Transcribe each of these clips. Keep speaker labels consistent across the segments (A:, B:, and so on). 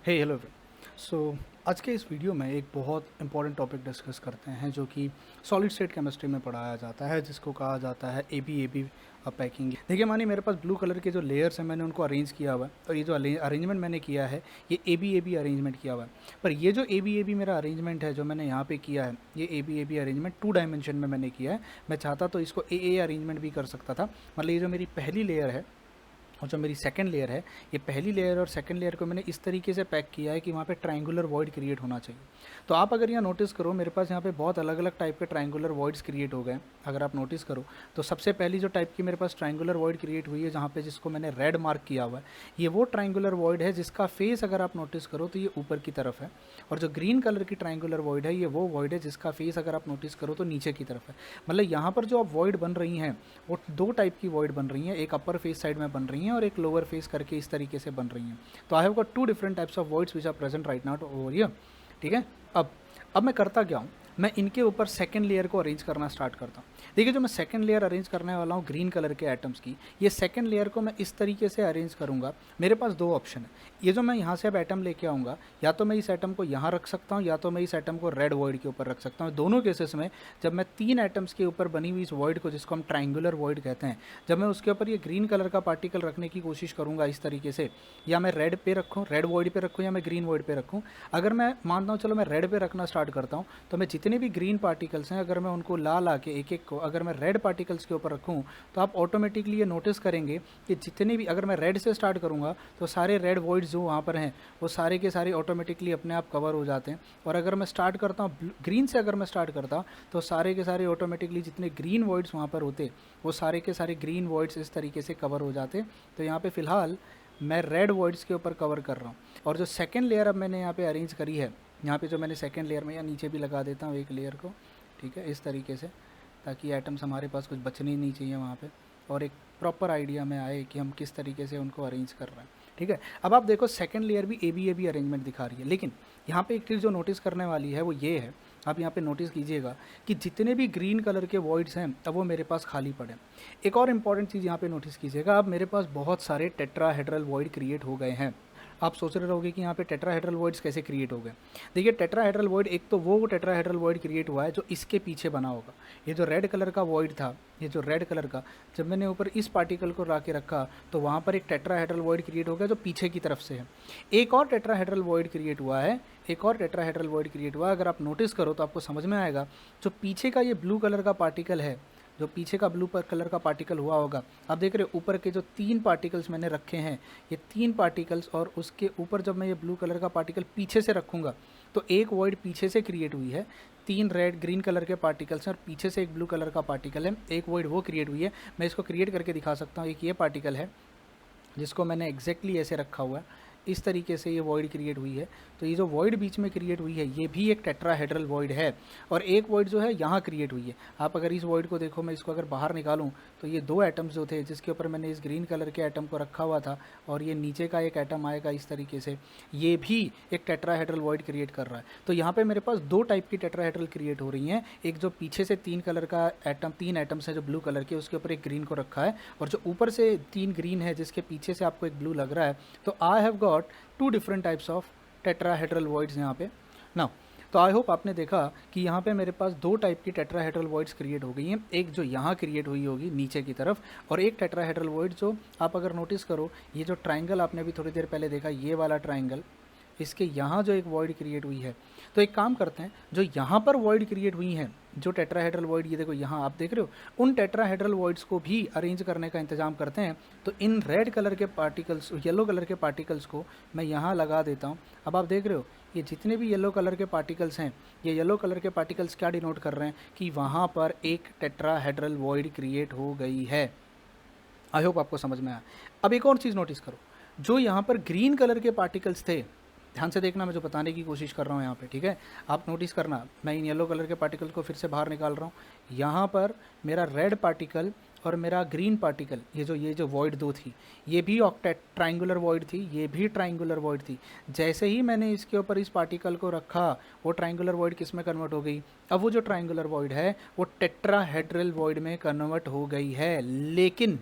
A: हे hello सो आज के इस वीडियो में एक बहुत इंपॉर्टेंट टॉपिक डिस्कस करते हैं जो कि सॉलिड स्टेट केमिस्ट्री में पढ़ाया जाता है, जिसको कहा जाता है ए बी पैकिंग। देखिए मानिए मेरे पास ब्लू कलर के जो लेयर्स हैं मैंने उनको अरेंज किया हुआ है, और ये जो अरेंजमेंट मैंने किया है ये ए बी अरेंजमेंट किया हुआ है। पर ये जो ए बी मेरा अरेंजमेंट है जो मैंने यहाँ पे किया है, ये ए बी अरेंजमेंट 2 डायमेंशन में मैंने किया है। मैं चाहता तो इसको ए अरेंजमेंट भी कर सकता था। मतलब ये जो मेरी पहली लेयर है और जो मेरी सेकंड लेयर है, ये पहली लेयर और सेकंड लेयर को मैंने इस तरीके से पैक किया है कि वहाँ पे ट्रायंगुलर वॉइड क्रिएट होना चाहिए। तो आप अगर यहाँ नोटिस करो, मेरे पास यहाँ पे बहुत अलग अलग टाइप के ट्रायंगुलर वॉइड्स क्रिएट हो गए। अगर आप नोटिस करो तो सबसे पहली जो टाइप की मेरे पास ट्रायंगुलर वॉइड क्रिएट हुई है, जहाँ पे जिसको मैंने रेड मार्क किया हुआ है, ये वो ट्रायंगुलर वॉइड है जिसका फेस अगर आप नोटिस करो तो ये ऊपर की तरफ है। और जो ग्रीन कलर की ट्रायंगुलर वॉइड है, ये वो वॉइड है जिसका फेस अगर आप नोटिस करो तो नीचे की तरफ है। मतलब यहाँ पर जो अब वॉइड बन रही हैं वो 2 टाइप की वॉइड बन रही हैं, एक अपर फेस साइड में बन रही हैं और एक लोअर फेस करके इस तरीके से बन रही हैं। तो I have got 2 different types of voids which are present right now over here. ठीक है। अब मैं करता क्या हूँ, मैं इनके ऊपर सेकंड लेयर को अरेंज करना स्टार्ट करता हूँ। देखिए जो मैं सेकंड लेयर अरेंज करने वाला हूँ ग्रीन कलर के एटम्स की, ये सेकंड लेयर को मैं इस तरीके से अरेंज करूँगा। मेरे पास 2 ऑप्शन है। ये जो मैं यहाँ से अब एटम लेके आऊँगा, या तो मैं इस एटम को यहाँ रख सकता हूँ या तो मैं इस एटम को रेड वॉइड के ऊपर रख सकता हूँ। दोनों केसेस में जब मैं 3 एटम्स के ऊपर बनी हुई इस वॉइड को, जिसको हम ट्राइंगुलर वॉइड कहते हैं, जब मैं उसके ऊपर ये ग्रीन कलर का पार्टिकल रखने की कोशिश करूँगा इस तरीके से, या मैं रेड पे रखूँ, रेड वॉइड पे रखूँ, या मैं ग्रीन वॉइड पे रखूँ। अगर मैं मानता हूँ चलो मैं रेड पे रखना स्टार्ट करता हूँ, तो मैं जितने भी ग्रीन पार्टिकल्स हैं अगर मैं उनको ला के एक एक को अगर मैं रेड पार्टिकल्स के ऊपर रखूँ, तो आप ऑटोमेटिकली ये नोटिस करेंगे कि जितने भी, अगर मैं रेड से स्टार्ट करूँगा तो सारे रेड वॉइड्स जो वहाँ पर हैं वो सारे के सारे ऑटोमेटिकली अपने आप कवर हो जाते हैं। और अगर मैं स्टार्ट करता हूँ ग्रीन से, अगर मैं स्टार्ट करता तो सारे के सारे ऑटोमेटिकली जितने ग्रीन वॉइड्स वहाँ पर होते वो सारे के सारे ग्रीन वॉइड्स इस तरीके से कवर हो जाते। तो यहाँ पे फ़िलहाल मैं रेड वॉइड्स के ऊपर कवर कर रहा हूँ। और जो सेकेंड लेयर अब मैंने यहाँ पे अरेंज करी है, यहाँ पे जो मैंने सेकेंड लेयर में, या नीचे भी लगा देता हूँ एक लेयर को, ठीक है, इस तरीके से, ताकि एटम्स हमारे पास कुछ बचने ही नहीं चाहिए वहाँ पे, और एक प्रॉपर आइडिया में आए कि हम किस तरीके से उनको अरेंज कर रहे हैं। ठीक है। अब आप देखो सेकंड लेयर भी ए बी अरेंजमेंट दिखा रही है, लेकिन यहाँ पे एक चीज़ जो नोटिस करने वाली है वो ये है, आप यहाँ पे नोटिस कीजिएगा कि जितने भी ग्रीन कलर के वॉइड्स हैं अब वो मेरे पास खाली पड़े। एक और इम्पॉर्टेंट चीज़ यहाँ पे नोटिस कीजिएगा, अब मेरे पास बहुत सारे टेट्राहेड्रल वॉइड क्रिएट हो गए हैं। आप सोच रहे रहोगे कि यहाँ पे टेट्राहेड्रल वॉइड्स कैसे क्रिएट हो गए। देखिए टेट्राहेड्रल वॉइड, एक तो वो टेट्राहेड्रल वॉइड क्रिएट हुआ है जो इसके पीछे बना होगा। ये जो रेड कलर का वॉइड था, ये जो रेड कलर का, जब मैंने ऊपर इस पार्टिकल को ला के रखा तो वहाँ पर एक टेट्राहेड्रल वॉइड क्रिएट हो गया जो पीछे की तरफ से है। एक और टेट्राहेड्रल वॉइड क्रिएट हुआ है, एक और टेट्राहेड्रल वॉइड क्रिएट हुआ है। अगर आप नोटिस करो तो आपको समझ में आएगा, जो पीछे का ये ब्लू कलर का पार्टिकल है, जो पीछे का ब्लू कलर का पार्टिकल हुआ होगा, आप देख रहे हो ऊपर के जो 3 पार्टिकल्स मैंने रखे हैं, ये 3 पार्टिकल्स, और उसके ऊपर जब मैं ये ब्लू कलर का पार्टिकल पीछे से रखूँगा तो एक वॉइड पीछे से क्रिएट हुई है। 3 रेड ग्रीन कलर के पार्टिकल्स हैं और पीछे से एक ब्लू कलर का पार्टिकल है, एक वॉइड वो क्रिएट हुई है। मैं इसको क्रिएट करके दिखा सकता हूँ। एक ये पार्टिकल है जिसको मैंने एग्जैक्टली ऐसे रखा हुआ है, इस तरीके से ये वॉइड क्रिएट हुई है। तो ये जो वॉइड बीच में क्रिएट हुई है ये भी एक टेट्राहेड्रल वॉइड है, और एक वॉइड जो है यहाँ क्रिएट हुई है। आप अगर इस वॉइड को देखो, मैं इसको अगर बाहर निकालूँ तो ये 2 एटम्स जो थे जिसके ऊपर मैंने इस ग्रीन कलर के एटम को रखा हुआ था, और ये नीचे का एक एटम आएगा इस तरीके से, ये भी एक टेट्राहेड्रल वॉइड क्रिएट कर रहा है। तो यहाँ पर मेरे पास 2 टाइप की टेट्राहेड्रल क्रिएट हो रही हैं। एक जो पीछे से 3 कलर का एटम, 3 एटम्स हैं जो ब्लू कलर के, उसके ऊपर एक ग्रीन को रखा है, और जो ऊपर से 3 ग्रीन है जिसके पीछे से आपको एक ब्लू लग रहा है। तो I have got 2 different types of tetrahedral voids यहाँ पे नाउ। तो आई होप आपने देखा कि यहाँ पे मेरे पास 2 टाइप की टेट्राहेड्रल वॉइड्स क्रिएट हो गई हैं, एक जो यहाँ क्रिएट हुई होगी नीचे की तरफ, और एक टेट्राहेड्रल वॉइड जो आप अगर नोटिस करो, ये जो ट्राइंगल आपने अभी थोड़ी देर पहले देखा, ये वाला ट्राइंगल, इसके यहाँ जो एक वॉइड क्रिएट हुई है। तो एक काम करते हैं, जो यहाँ पर वॉइड क्रिएट हुई हैं, जो टेट्राहेड्रल वॉइड, ये देखो यहाँ आप देख रहे हो, उन टेट्राहेड्रल वॉइड्स को भी अरेंज करने का इंतजाम करते हैं। तो इन रेड कलर के पार्टिकल्स, येलो कलर के पार्टिकल्स को मैं यहाँ लगा देता हूँ। अब आप देख रहे हो ये जितने भी येलो कलर के पार्टिकल्स हैं, ये येलो कलर के पार्टिकल्स क्या डिनोट कर रहे हैं कि वहाँ पर एक टेट्राहेड्रल वॉइड क्रिएट हो गई है। आई होप आपको समझ में आया। अब एक और चीज़ नोटिस करो, जो यहाँ पर ग्रीन कलर के पार्टिकल्स थे, ध्यान से देखना, मैं जो बताने की कोशिश कर रहा हूँ यहाँ पे, ठीक है, आप नोटिस करना। मैं इन येलो कलर के पार्टिकल को फिर से बाहर निकाल रहा हूँ। यहाँ पर मेरा रेड पार्टिकल और मेरा ग्रीन पार्टिकल, ये जो वॉइड 2 थी, ये भी ऑक्टेट ट्राइंगुलर वॉइड थी, ये भी ट्राइंगुलर वॉइड थी। जैसे ही मैंने इसके ऊपर इस पार्टिकल को रखा, वो ट्राइंगुलर वॉइड किस में कन्वर्ट हो गई। अब वो जो ट्राइंगुलर वॉइड है वो टेट्राहेड्रल वॉइड में कन्वर्ट हो गई है। लेकिन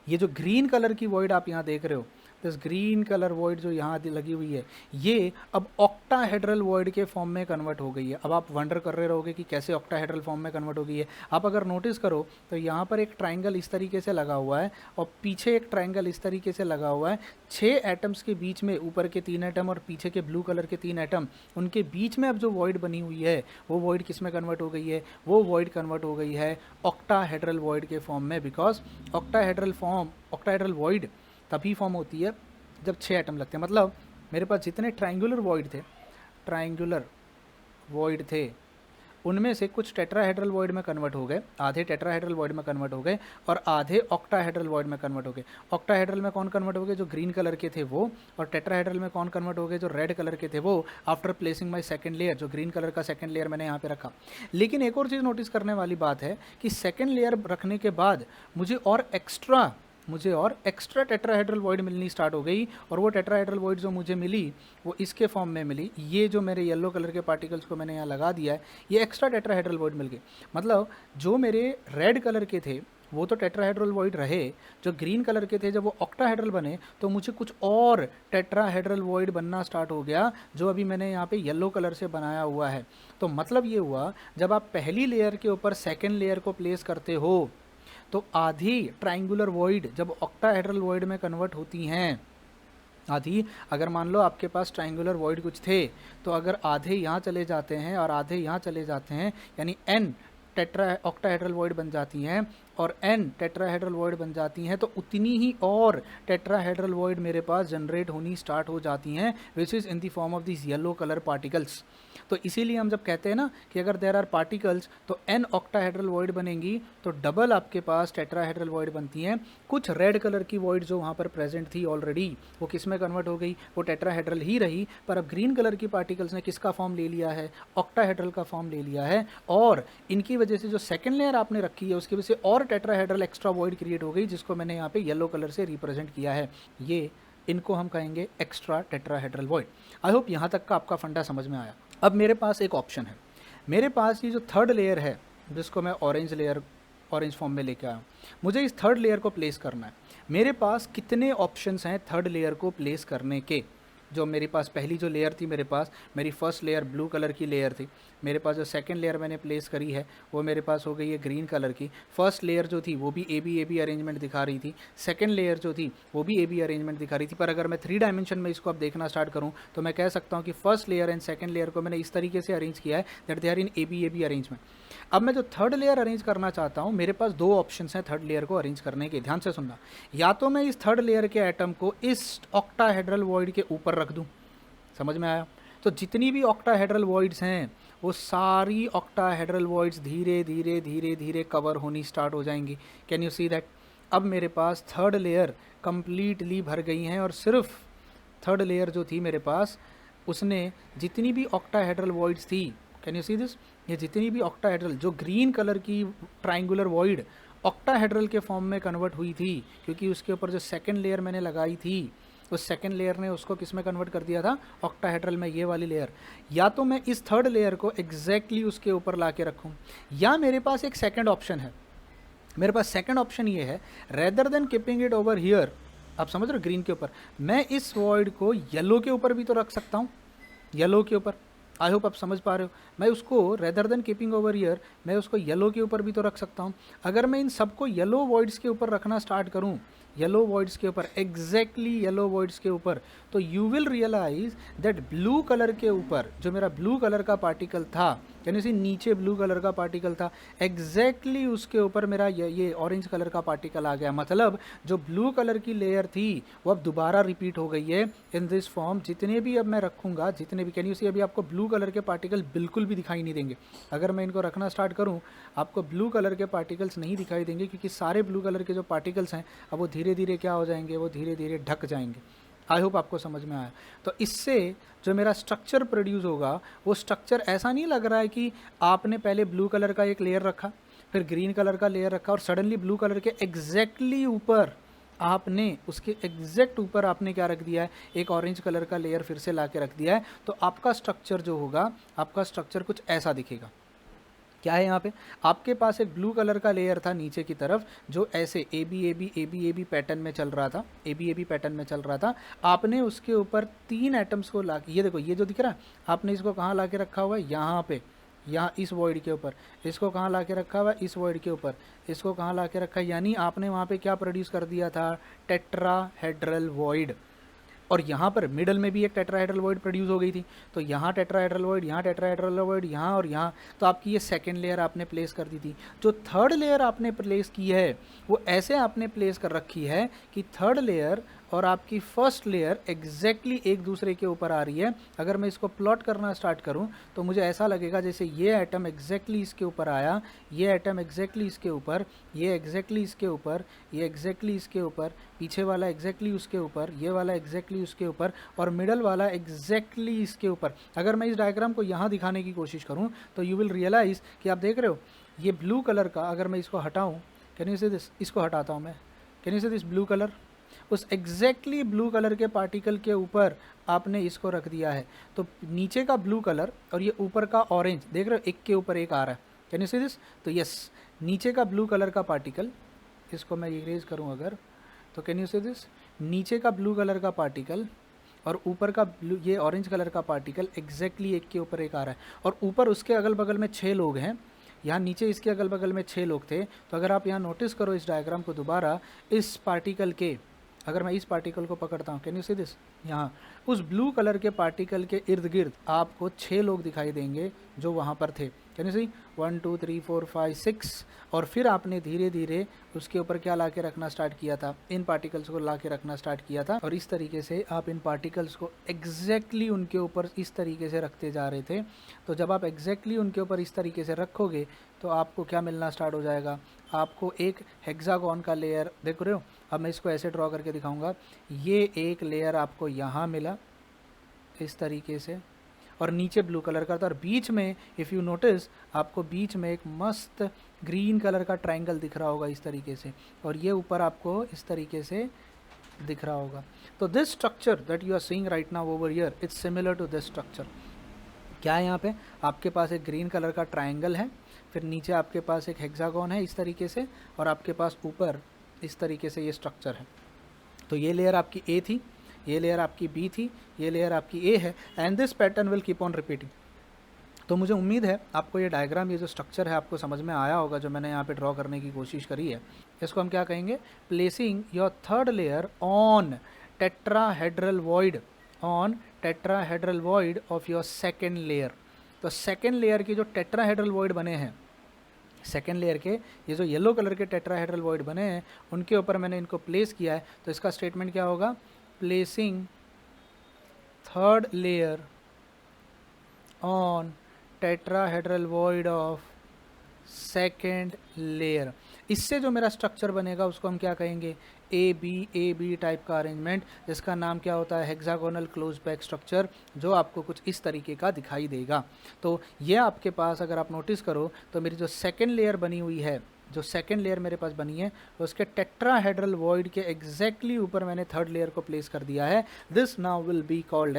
A: ये जो ग्रीन कलर की वॉइड आप यहाँ देख रहे हो, दिस ग्रीन कलर वॉइड जो यहाँ लगी हुई है ये अब ऑक्टाहेड्रल वॉइड के फॉर्म में कन्वर्ट हो गई है। अब आप वंडर कर रहे रहोगे कि कैसे ऑक्टाहेड्रल फॉर्म में कन्वर्ट हो गई है। आप अगर नोटिस करो तो यहाँ पर एक ट्राइंगल इस तरीके से लगा हुआ है और पीछे एक ट्राइंगल इस तरीके से लगा हुआ है। 6 एटम्स के बीच में ऊपर के 3 एटम और पीछे के ब्लू कलर के 3 एटम, उनके बीच में अब जो वॉइड बनी हुई है वो वॉइड किस में कन्वर्ट हो गई है? वो वॉइड कन्वर्ट हो गई है ऑक्टाहेड्रल वॉइड के फॉर्म में। बिकॉज ऑक्टाहेड्रल वॉइड तभी फॉर्म होती है जब 6 एटम लगते हैं। मतलब मेरे पास जितने ट्राइंगुलर वॉइड थे उनमें से कुछ टेट्राहेड्रल वॉइड में कन्वर्ट हो गए, आधे टेट्राहेड्रल वॉइड में कन्वर्ट हो गए और आधे ऑक्टाहेड्रल वॉइड में कन्वर्ट हो गए। ऑक्टाहेड्रल में कौन कन्वर्ट हो गए? जो ग्रीन कलर के थे वो। और टेट्राहेड्रल में कौन कन्वर्ट हो गए? जो रेड कलर के थे वो, after placing my second layer, जो ग्रीन कलर का सेकंड लेयर मैंने यहाँ पे रखा। लेकिन एक और चीज़ नोटिस करने वाली बात है कि सेकंड लेयर रखने के बाद मुझे और एक्स्ट्रा टेट्राहेड्रल वॉइड मिलनी स्टार्ट हो गई। और वो टेट्राहेड्रल वॉइड जो मुझे मिली वो इसके फॉर्म में मिली। ये जो मेरे येलो कलर के पार्टिकल्स को मैंने यहाँ लगा दिया है, ये एक्स्ट्रा टेट्राहेड्रल वॉइड मिल गई। मतलब जो मेरे रेड कलर के थे वो तो टेट्राहेड्रल वॉइड रहे, जो ग्रीन कलर के थे जब वो ऑक्टाहेड्रल बने तो मुझे कुछ और टेट्राहेड्रल वॉइड बनना स्टार्ट हो गया, जो अभी मैंने यहाँ पे येलो कलर से बनाया हुआ है। तो मतलब ये हुआ, जब आप पहली लेयर के ऊपर सेकेंड लेयर को प्लेस करते हो तो आधी ट्राइंगुलर वॉइड जब ऑक्टाहेड्रल वॉइड में कन्वर्ट होती हैं, आधी, अगर मान लो आपके पास ट्राइंगुलर वॉइड कुछ थे तो अगर आधे यहाँ चले जाते हैं और आधे यहाँ चले जाते हैं, यानी एन ऑक्टाहेड्रल वॉइड बन जाती हैं और एन टेट्राहेड्रल वॉइड बन जाती हैं, तो उतनी ही और टेट्राहेड्रल वॉइड मेरे पास जनरेट होनी स्टार्ट हो जाती हैं, which is in the form of this yellow colour particles. तो इसीलिए हम जब कहते हैं ना कि अगर देयर आर पार्टिकल्स तो एन ऑक्टाहेड्रल वॉइड बनेंगी तो डबल आपके पास टेट्राहेड्रल वॉइड बनती हैं। कुछ रेड कलर की वॉइड जो वहाँ पर प्रेजेंट थी ऑलरेडी, वो किस में कन्वर्ट हो गई? वो टेट्राहेड्रल ही रही, पर अब ग्रीन कलर की पार्टिकल्स ने किसका फॉर्म ले लिया है? ऑक्टाहेड्रल का फॉर्म ले लिया है। और इनकी वजह से जो सेकेंड लेयर आपने रखी है उसकी वजह से और टेट्राहेड्रल एक्स्ट्रा वॉइड क्रिएट हो गई, जिसको मैंने यहाँ पे येलो कलर से रिप्रेजेंट किया है। ये इनको हम कहेंगे extra tetrahedral void. I hope यहाँ तक का आपका फंडा समझ में आया। अब मेरे पास एक ऑप्शन है, मेरे पास ये जो थर्ड लेयर है जिसको मैं ऑरेंज फॉर्म में लेके आया हूँ, मुझे इस थर्ड लेयर को प्लेस करना है। मेरे पास कितने ऑप्शंस हैं थर्ड लेयर को प्लेस करने के? जो मेरे पास पहली जो लेयर थी, मेरी फर्स्ट लेयर ब्लू कलर की लेयर थी। मेरे पास जो सेकंड लेयर मैंने प्लेस करी है वो मेरे पास हो गई है ग्रीन कलर की। फर्स्ट लेयर जो थी वो भी ए बी अरेंजमेंट दिखा रही थी, सेकंड लेयर जो थी वो भी ए बी अरेंजमेंट दिखा रही थी। पर अगर मैं 3 डायमेंशन में इसको अब देखना स्टार्ट करूँ तो मैं कह सकता हूँ कि first layer and second layer को मैंने इस तरीके से अरेंज किया है that they are in A B arrangement. अब मैं जो थर्ड लेयर अरेंज करना चाहता हूँ, मेरे पास 2 ऑप्शन हैं थर्ड लेयर को अरेंज करने के। ध्यान से सुनना, या तो मैं इस थर्ड लेयर के एटम को इस ऑक्टाहेड्रल वॉइड के ऊपर रख दूँ, समझ में आया? तो जितनी भी ऑक्टाहेड्रल वॉइड्स हैं वो सारी ऑक्टाहेड्रल वॉइड्स धीरे धीरे कवर होनी स्टार्ट हो जाएंगी। Can you see that? अब मेरे पास थर्ड लेयर कंप्लीटली भर गई हैं और सिर्फ थर्ड लेयर जो थी मेरे पास, उसने जितनी भी ऑक्टाहेड्रल वॉइड्स थी, कैन यू सी दिस, ये जितनी भी ऑक्टाहेड्रल, जो ग्रीन कलर की ट्राइंगुलर वॉइड ऑक्टाहेड्रल के फॉर्म में कन्वर्ट हुई थी, क्योंकि उसके ऊपर जो सेकेंड लेयर मैंने लगाई थी उस सेकेंड लेयर ने उसको किस में कन्वर्ट कर दिया था? ऑक्टाहेड्रल में, ये वाली लेयर। या तो मैं इस थर्ड लेयर को एग्जैक्टली उसके ऊपर ला के रखूँ, या मेरे पास एक सेकेंड ऑप्शन है। मेरे पास सेकेंड ऑप्शन ये है, rather than keeping it over here, आप समझ रहे हो, ग्रीन के ऊपर, मैं इस वॉइड को येलो के ऊपर भी तो रख सकता हूँ, येलो के ऊपर। आई होप आप समझ पा रहे हो। मैं उसको rather than keeping over year, मैं उसको येलो के ऊपर भी तो रख सकता हूँ। अगर मैं इन सबको येलो वॉइड्स के ऊपर रखना स्टार्ट करूँ, येलो वॉइड्स के ऊपर, एग्जैक्टली येलो वॉइड्स के ऊपर, तो you will realize that blue colour के ऊपर जो मेरा ब्लू कलर का पार्टिकल था, यानी से नीचे ब्लू कलर का पार्टिकल था, एग्जैक्टली उसके ऊपर मेरा ये ऑरेंज कलर का पार्टिकल आ गया। मतलब जो ब्लू कलर की लेयर थी वो अब दोबारा रिपीट हो गई है इन दिस फॉर्म। जितने भी अब मैं रखूँगा, जितने भी, कैन यू सी, अभी आपको ब्लू कलर के पार्टिकल बिल्कुल भी दिखाई नहीं देंगे। अगर मैं इनको रखना स्टार्ट करूँ आपको ब्लू कलर के पार्टिकल्स नहीं दिखाई देंगे, क्योंकि सारे ब्लू कलर के जो पार्टिकल्स हैं अब वो धीरे धीरे क्या हो जाएंगे? वो धीरे धीरे ढक जाएंगे। आई होप आपको समझ में आया। तो इससे जो मेरा स्ट्रक्चर प्रोड्यूस होगा वो स्ट्रक्चर ऐसा नहीं लग रहा है कि आपने पहले ब्लू कलर का एक लेयर रखा, फिर ग्रीन कलर का लेयर रखा और सडनली ब्लू कलर के एग्जैक्टली ऊपर आपने, उसके एग्जैक्ट ऊपर आपने क्या रख दिया है? एक ऑरेंज कलर का लेयर फिर से ला के रख दिया है। तो आपका स्ट्रक्चर जो होगा, आपका स्ट्रक्चर कुछ ऐसा दिखेगा। क्या है यहाँ पे, आपके पास एक ब्लू कलर का लेयर था नीचे की तरफ जो ऐसे A B A B A B A B pattern में चल रहा था, ए बी पैटर्न में चल रहा था। आपने उसके ऊपर 3 एटम्स को ला, ये देखो ये जो दिख रहा है, आपने इसको कहाँ ला के रखा हुआ है, यहाँ पे, यहाँ इस वॉइड के ऊपर। इसको कहाँ ला के रखा हुआ है, इस वॉइड के ऊपर। इसको कहाँ ला के रखा है, यानी आपने वहाँ पे क्या प्रोड्यूस कर दिया था, टेट्राहेड्रल वॉइड। और यहाँ पर मिडल में भी एक टेट्राहेड्रल वॉइड प्रोड्यूस हो गई थी। तो यहाँ टेट्राहेड्रल वॉइड, यहाँ टेट्राहेड्रल वॉइड, यहाँ और यहाँ। तो आपकी ये सेकंड लेयर आपने प्लेस कर दी थी। जो थर्ड लेयर आपने प्लेस की है वो ऐसे आपने प्लेस कर रखी है कि थर्ड लेयर और आपकी फर्स्ट लेयर एग्जैक्टली एक दूसरे के ऊपर आ रही है। अगर मैं इसको प्लॉट करना स्टार्ट करूं तो मुझे ऐसा लगेगा जैसे ये एटम एग्जैक्टली इसके ऊपर आया, ये एटम एग्जैक्टली इसके ऊपर, ये एग्जैक्टली इसके ऊपर, ये एग्जैक्टली इसके ऊपर, पीछे वाला एग्जैक्टली उसके ऊपर, ये वाला एग्जैक्टली उसके ऊपर, और मिडल वाला एग्जैक्टली इसके ऊपर। अगर मैं इस डायग्राम को यहाँ दिखाने की कोशिश करूँ तो यू विल रियलाइज़ कि आप देख रहे हो ये ब्लू कलर का, अगर मैं इसको हटाऊँ, कैन यू सी दिस, इसको हटाता हूँ मैं, can you see this blue colour, उस एग्जैक्टली ब्लू कलर के पार्टिकल के ऊपर आपने इसको रख दिया है। तो नीचे का ब्लू कलर और ये ऊपर का ऑरेंज, देख रहे हो एक के ऊपर एक आ रहा है, कैन यू सी दिस। तो यस, नीचे का ब्लू कलर का पार्टिकल, इसको मैं इरेज करूं अगर, तो कैन यू सी दिस, नीचे का ब्लू कलर का पार्टिकल और ऊपर का ब्लू, ये ऑरेंज कलर का पार्टिकल एग्जैक्टली एक के ऊपर एक आ रहा है। और ऊपर उसके अगल बगल में 6 लोग हैं, यहाँ नीचे इसके अगल बगल में 6 लोग थे। तो अगर आप यहाँ नोटिस करो इस डायग्राम को दोबारा, इस पार्टिकल के, अगर मैं इस पार्टिकल को पकड़ता हूँ, कैन यू सी दिस, यहाँ उस ब्लू कलर के पार्टिकल के इर्द गिर्द आपको 6 लोग दिखाई देंगे जो वहाँ पर थे। Can you see, 1 2 3 4 5 6। और फिर आपने धीरे धीरे उसके ऊपर क्या ला के रखना स्टार्ट किया था, इन पार्टिकल्स को ला के रखना स्टार्ट किया था। और इस तरीके से आप इन पार्टिकल्स को एग्जैक्टली उनके ऊपर इस तरीके से रखते जा रहे थे। तो जब आप एग्जैक्टली उनके ऊपर इस तरीके से रखोगे तो आपको क्या मिलना स्टार्ट हो जाएगा, आपको एक हेक्सागोन का लेयर, देख रहे हो, अब मैं इसको ऐसे ड्रॉ करके दिखाऊंगा। ये एक लेयर आपको यहाँ मिला इस तरीके से, और नीचे ब्लू कलर का था, और बीच में इफ़ यू नोटिस आपको बीच में एक मस्त ग्रीन कलर का ट्रायंगल दिख रहा होगा इस तरीके से, और ये ऊपर आपको इस तरीके से दिख रहा होगा। तो this structure that you are seeing right now over here, it's similar to this structure. क्या है यहाँ पे, आपके पास एक ग्रीन कलर का ट्रायंगल है, फिर नीचे आपके पास एक हेक्सागोन है इस तरीके से, और आपके पास ऊपर इस तरीके से ये स्ट्रक्चर है। तो ये लेयर आपकी ए थी, ये लेयर आपकी बी थी, ये लेयर आपकी ए है, and this pattern will keep on repeating. तो मुझे उम्मीद है आपको ये डायग्राम, ये जो स्ट्रक्चर है आपको समझ में आया होगा जो मैंने यहाँ पे ड्रॉ करने की कोशिश करी है। इसको हम क्या कहेंगे, placing your third layer on tetrahedral void, on tetrahedral void of your second layer. तो सेकेंड लेयर के जो टेट्राहेड्रल वॉइड बने हैं, सेकेंड लेयर के ये जो येलो कलर के टेट्राहेड्रल वॉइड बने हैं उनके ऊपर मैंने इनको प्लेस किया है। तो इसका स्टेटमेंट क्या होगा, placing third layer on tetrahedral void of second layer. इससे जो मेरा स्ट्रक्चर बनेगा उसको हम क्या कहेंगे, ए बी टाइप का अरेंजमेंट, जिसका नाम क्या होता है, हेक्सागोनल क्लोज बैक स्ट्रक्चर, जो आपको कुछ इस तरीके का दिखाई देगा। तो ये आपके पास अगर आप नोटिस करो तो मेरी जो सेकेंड लेयर बनी हुई है, जो सेकेंड लेयर मेरे पास बनी है उसके टेट्राहेड्रल वॉइड के एग्जैक्टली ऊपर मैंने थर्ड लेयर को प्लेस कर दिया है। This now will be called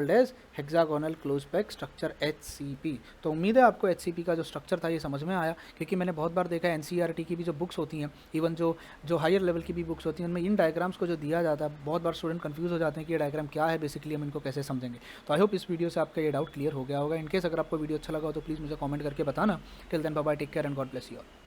A: as hexagonal close pack structure HCP। तो उम्मीद है आपको HCP का जो स्ट्रक्चर था ये समझ में आया, क्योंकि मैंने बहुत बार देखा है NCERT की भी जो बुक्स होती हैं, इवन जो हायर लेवल की भी बुक्स होती हैं, उनमें इन डायग्राम्स को जो दिया जाता है बहुत बार स्टूडेंट कंफ्यूज हो जाते हैं कि ये डायग्राम क्या है, बेसिकली हम इनको कैसे समझेंगे। तो आई होप इस वीडियो से आपका ये डाउट क्लियर हो गया होगा। इनकेस अगर आपको वीडियो अच्छा लगा हो तो प्लीज़ मुझे कॉमेंट करके बताना। Till then bye bye, take care and God bless you all.